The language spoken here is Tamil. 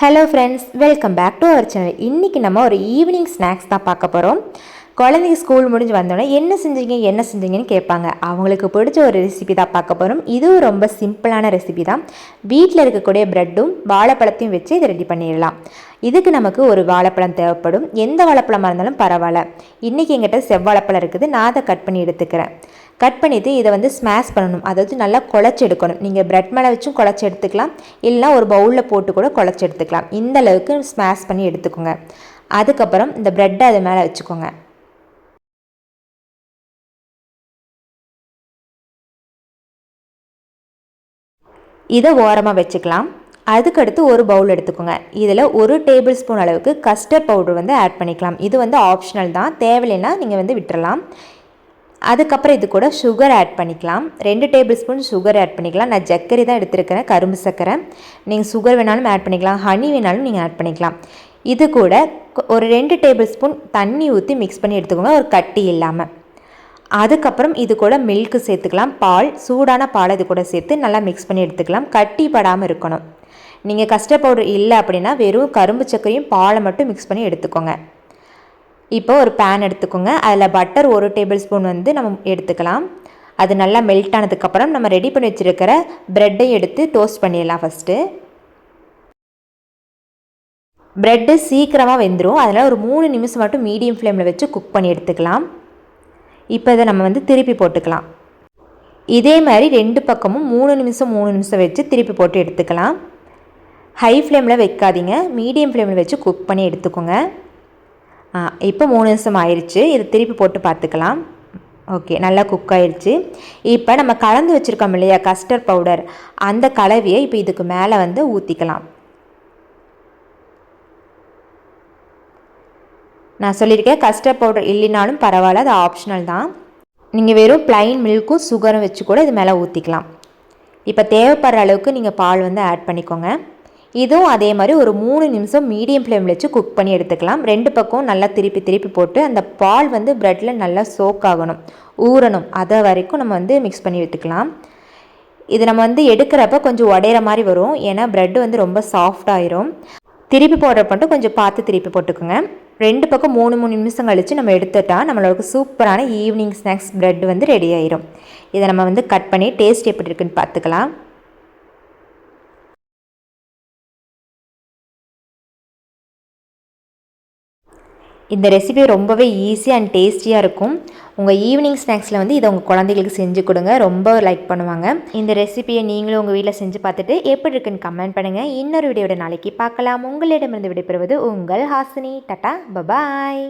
Hello friends, welcome back to our channel. இன்றைக்கி நம்ம ஒரு ஈவினிங் ஸ்நாக்ஸ் தான் பார்க்க போகிறோம். குழந்தைங்க ஸ்கூல் முடிஞ்சு வந்தோடனே என்ன செஞ்சீங்கன்னு கேட்பாங்க. அவங்களுக்கு பிடிச்ச ஒரு ரெசிபி தான் பார்க்க போகிறோம். இதுவும் ரொம்ப சிம்பிளான ரெசிபி தான். வீட்டில் இருக்கக்கூடிய ப்ரெட்டும் வாழைப்பழத்தையும் வச்சு இதை ரெடி பண்ணிடலாம். இதுக்கு நமக்கு ஒரு வாழைப்பழம் தேவைப்படும். எந்த வாழைப்பழமாக இருந்தாலும் பரவாயில்ல. இன்றைக்கி எங்கிட்ட செவ்வாழைப்பழம் இருக்குது. நான் அதை கட் பண்ணி எடுத்துக்கிறேன். கட் பண்ணிவிட்டு இதை வந்து ஸ்மாஷ் பண்ணணும். அதாவது நல்லா குழச்சி எடுக்கணும். நீங்கள் ப்ரெட் மேலே வச்சும் குழச்சி எடுத்துக்கலாம், இல்லைனா ஒரு பவுலில் போட்டு கூட குழச்சி எடுத்துக்கலாம். இந்த அளவுக்கு ஸ்மாஷ் பண்ணி எடுத்துக்கோங்க. அதுக்கப்புறம் இந்த ப்ரெட்டை அது மேலே வச்சுக்கோங்க. இதை ஓரமாக வச்சுக்கலாம். அதுக்கடுத்து ஒரு பவுல் எடுத்துக்கோங்க. இதில் 1 டேபிள் ஸ்பூன் அளவுக்கு கஸ்டர்ட் பவுடர் வந்து ஆட் பண்ணிக்கலாம். இது வந்து ஆப்ஷனல் தான், தேவையில்லைன்னா நீங்கள் வந்து விட்டுறலாம். அதுக்கப்புறம் இது கூட சுகர் ஆட் பண்ணிக்கலாம். 2 டேபிள் ஸ்பூன் சுகர் ஆட் பண்ணிக்கலாம். நான் சர்க்கரை தான் எடுத்துருக்கிறேன், கரும்பு சர்க்கரை. நீங்கள் சுகர் வேணாலும் ஆட் பண்ணிக்கலாம், ஹனி வேணாலும் நீங்கள் ஆட் பண்ணிக்கலாம். இது கூட ஒரு 2 டேபிள் ஸ்பூன் தண்ணி ஊற்றி மிக்ஸ் பண்ணி எடுத்துக்கோங்க, ஒரு கட்டி இல்லாமல். அதுக்கப்புறம் இது கூட மில்க்கு சேர்த்துக்கலாம். பால், சூடான பால் இது கூட சேர்த்து நல்லா மிக்ஸ் பண்ணி எடுத்துக்கலாம். கட்டி படாமல் இருக்கணும். நீங்கள் கஸ்டர்ட் பவுடர் இல்லை அப்படின்னா வெறும் கரும்பு சர்க்கரையும் பாலை மட்டும் மிக்ஸ் பண்ணி எடுத்துக்கோங்க. இப்போ ஒரு பேன் எடுத்துக்கோங்க. அதில் பட்டர் 1 டேபிள் ஸ்பூன் வந்து நம்ம எடுத்துக்கலாம். அது நல்லா மெல்ட் ஆனதுக்கப்புறம் நம்ம ரெடி பண்ணி வச்சுருக்கிற ப்ரெட்டை எடுத்து டோஸ்ட் பண்ணிடலாம். ஃபஸ்ட்டு ப்ரெட்டு சீக்கிரமாக வெந்துடும், அதனால் ஒரு 3 நிமிஷம் மட்டும் மீடியம் ஃப்ளேமில் வச்சு குக் பண்ணி எடுத்துக்கலாம். இப்போ இதை நம்ம வந்து திருப்பி போட்டுக்கலாம். இதே மாதிரி 2 பக்கமும் 3 நிமிஷம் வச்சு திருப்பி போட்டு எடுத்துக்கலாம். ஹை ஃப்ளேமில் வைக்காதீங்க, மீடியம் ஃப்ளேமில் வச்சு குக் பண்ணி எடுத்துக்கோங்க. இப்போ 3 நிமிஷம் ஆயிடுச்சு. இதை திருப்பி போட்டு பார்த்துக்கலாம். ஓகே, நல்லா குக் ஆயிடுச்சு. இப்போ நம்ம கலந்து வச்சுருக்கோம் இல்லையா கஸ்டர்ட் பவுடர், அந்த கலவையை இப்போ இதுக்கு மேலே வந்து ஊற்றிக்கலாம். நான் சொல்லியிருக்கேன், கஸ்டர்ட் பவுடர் இல்லைனாலும் பரவாயில்ல, அது ஆப்ஷனல் தான். நீங்கள் வெறும் ப்ளைன் மில்க்கும் சுகரும் வச்சு கூட இது மேலே ஊற்றிக்கலாம். இப்போ தேவைப்படுற அளவுக்கு நீங்கள் பால் வந்து ஆட் பண்ணிக்கோங்க. இதுவும் அதே மாதிரி ஒரு 3 நிமிஷம் மீடியம் ஃப்ளேமில் வச்சு குக் பண்ணி எடுத்துக்கலாம். 2 பக்கம் நல்லா திருப்பி போட்டு அந்த பால் வந்து ப்ரெட்டில் நல்லா சோக் ஆகணும், ஊறணும். அதை வரைக்கும் நம்ம வந்து மிக்ஸ் பண்ணி எடுத்துக்கலாம். இது நம்ம வந்து எடுக்கிறப்ப கொஞ்சம் உடையிற மாதிரி வரும், ஏன்னா ப்ரெட்டு வந்து ரொம்ப சாஃப்டாகிரும். திருப்பி போடுறப்ப மட்டும் கொஞ்சம் பார்த்து திருப்பி போட்டுக்கோங்க. 2 பக்கம் 3 நிமிஷம் கழித்து நம்ம எடுத்துட்டால் நம்மளோட சூப்பரான ஈவினிங் ஸ்நாக்ஸ் ப்ரெட் வந்து ரெடி ஆயிரும். இதை நம்ம வந்து கட் பண்ணி டேஸ்ட் எப்படி இருக்குன்னு பார்த்துக்கலாம். இந்த ரெசிபி ரொம்பவே ஈஸி அண்ட் டேஸ்டியாக இருக்கும். உங்கள் ஈவினிங் ஸ்நாக்ஸில் வந்து இதை உங்கள் குழந்தைகளுக்கு செஞ்சு கொடுங்க, ரொம்ப லைக் பண்ணுவாங்க. இந்த ரெசிபியை நீங்களும் உங்கள் வீட்டில் செஞ்சு பார்த்துட்டு எப்படி இருக்குன்னு கமெண்ட் பண்ணுங்கள். இன்னொரு வீடியோட நாளைக்கு பார்க்கலாம். உங்களிடமிருந்து விடைபெறுவது உங்கள் ஹாசினி. டாடா, பபாய்.